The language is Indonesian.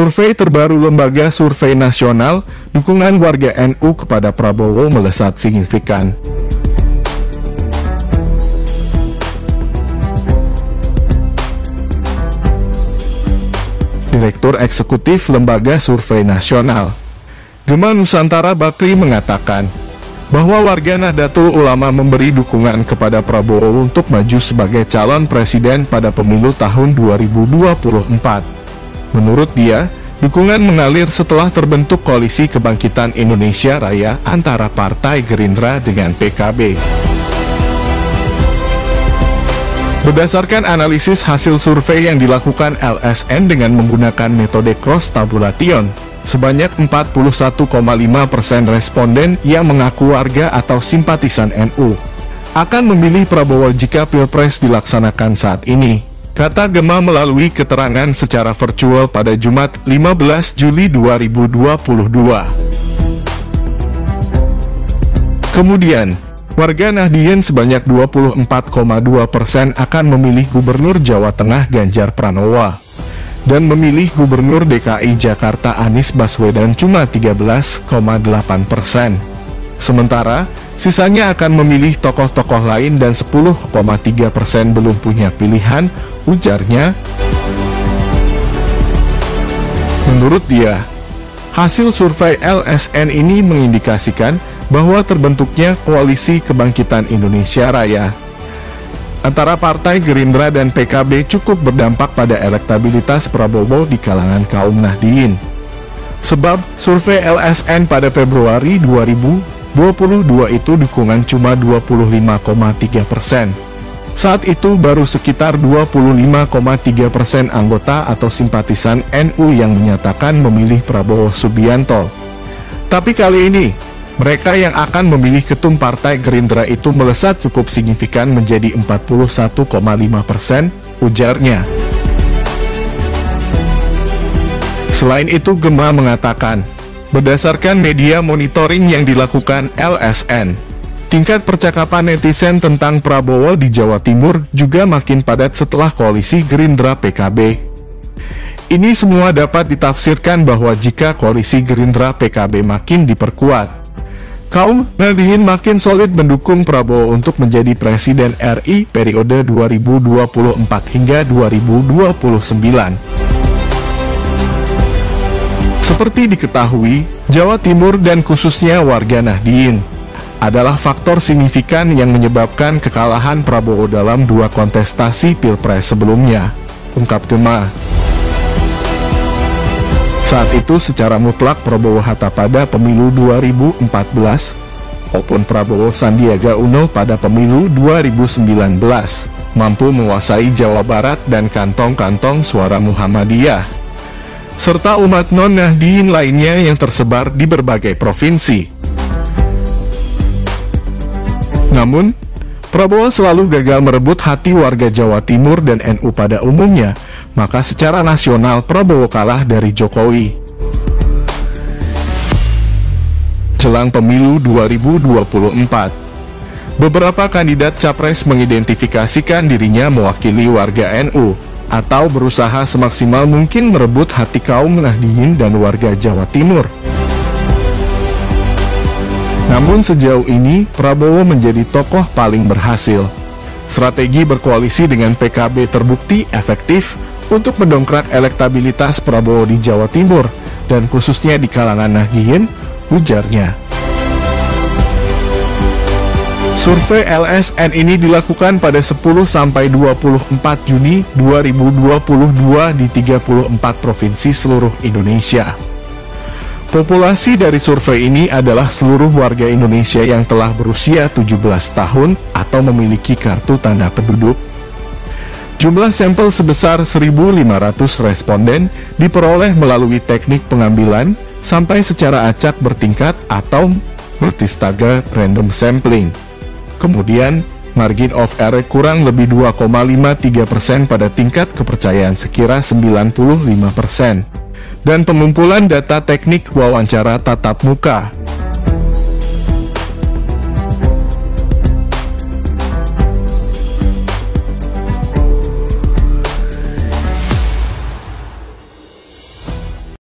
Survei terbaru Lembaga Survei Nasional, dukungan warga NU kepada Prabowo melesat signifikan. Direktur Eksekutif Lembaga Survei Nasional, Gema Nusantara Bakri mengatakan bahwa warga Nahdlatul Ulama memberi dukungan kepada Prabowo untuk maju sebagai calon presiden pada pemilu tahun 2024. Menurut dia, dukungan mengalir setelah terbentuk Koalisi Kebangkitan Indonesia Raya antara Partai Gerindra dengan PKB. Berdasarkan analisis hasil survei yang dilakukan LSN dengan menggunakan metode cross tabulation, sebanyak 41,5% responden yang mengaku warga atau simpatisan NU akan memilih Prabowo jika Pilpres dilaksanakan saat ini, kata Gema melalui keterangan secara virtual pada Jumat 15 Juli 2022. Kemudian, warga Nahdien sebanyak 24,2% akan memilih Gubernur Jawa Tengah Ganjar Pranowo dan memilih Gubernur DKI Jakarta Anies Baswedan cuma 13,8%. Sementara, sisanya akan memilih tokoh-tokoh lain dan 10,3% belum punya pilihan, ujarnya. Menurut dia, hasil survei LSN ini mengindikasikan bahwa terbentuknya Koalisi Kebangkitan Indonesia Raya antara Partai Gerindra dan PKB cukup berdampak pada elektabilitas Prabowo di kalangan kaum Nahdien. Sebab, survei LSN pada Februari 2022 itu dukungan cuma 25,3%. Saat itu baru sekitar 25,3% anggota atau simpatisan NU yang menyatakan memilih Prabowo Subianto. Tapi kali ini, mereka yang akan memilih ketum Partai Gerindra itu melesat cukup signifikan menjadi 41,5%, ujarnya. Selain itu, Gema mengatakan, berdasarkan media monitoring yang dilakukan LSN, tingkat percakapan netizen tentang Prabowo di Jawa Timur juga makin padat setelah koalisi Gerindra-PKB. Ini semua dapat ditafsirkan bahwa jika koalisi Gerindra-PKB makin diperkuat, kaum Nahdien makin solid mendukung Prabowo untuk menjadi Presiden RI periode 2024 hingga 2029. Seperti diketahui, Jawa Timur dan khususnya warga Nahdien adalah faktor signifikan yang menyebabkan kekalahan Prabowo dalam 2 kontestasi Pilpres sebelumnya, ungkap Gema. Saat itu secara mutlak Prabowo Hatta pada pemilu 2014 maupun Prabowo Sandiaga Uno pada pemilu 2019 mampu menguasai Jawa Barat dan kantong-kantong suara Muhammadiyah, serta umat non-Nahdien lainnya yang tersebar di berbagai provinsi. Namun, Prabowo selalu gagal merebut hati warga Jawa Timur dan NU pada umumnya, maka secara nasional Prabowo kalah dari Jokowi. Jelang pemilu 2024, beberapa kandidat capres mengidentifikasikan dirinya mewakili warga NU atau berusaha semaksimal mungkin merebut hati kaum Nahdien dan warga Jawa Timur. Namun sejauh ini, Prabowo menjadi tokoh paling berhasil. Strategi berkoalisi dengan PKB terbukti efektif untuk mendongkrak elektabilitas Prabowo di Jawa Timur, dan khususnya di kalangan Nahdien, ujarnya. Survei LSN ini dilakukan pada 10–24 Juni 2022 di 34 provinsi seluruh Indonesia. Populasi dari survei ini adalah seluruh warga Indonesia yang telah berusia 17 tahun atau memiliki kartu tanda penduduk. Jumlah sampel sebesar 1.500 responden diperoleh melalui teknik pengambilan sampai secara acak bertingkat atau multistage random sampling. Kemudian, margin of error kurang lebih 2,53% pada tingkat kepercayaan sekira 95%. Dan pengumpulan data teknik wawancara tatap muka.